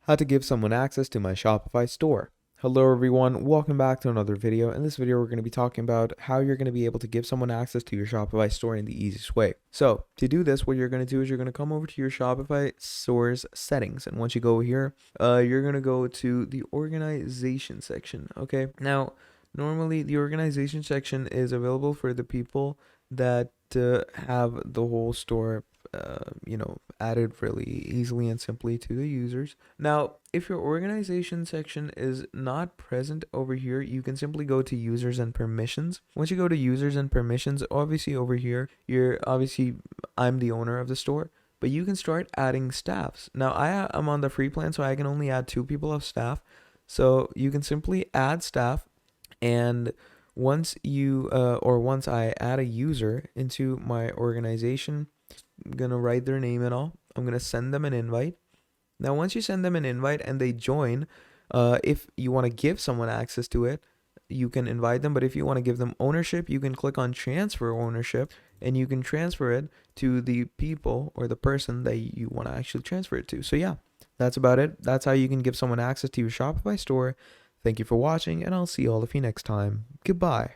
How to give someone access to my Shopify store. Hello everyone, welcome back to another video. In this video, we're going to be talking about how you're going to be able to give someone access to your Shopify store in the easiest way. So to do this, what you're going to do is you're going to come over to your Shopify store's settings. And once you go here, you're going to go to the organization section. Okay. Now, normally the organization section is available for the people that have the whole store added really easily and simply to the users. Now, if your organization section is not present over here, you can simply go to users and permissions. Once you go to users and permissions, obviously over here, I'm the owner of the store, but you can start adding staffs. Now, I'm on the free plan, so I can only add 2 people of staff. So you can simply add staff, and once I add a user into my organization, I'm gonna write their name and all. I'm gonna send them an invite. Now, once you send them an invite and they join, if you want to give someone access to it, you can invite them. But if you want to give them ownership, you can click on transfer ownership and you can transfer it to the people or the person that you want to actually transfer it to. So yeah, that's about it. That's how you can give someone access to your Shopify store. Thank you for watching, and I'll see all of you next time. Goodbye.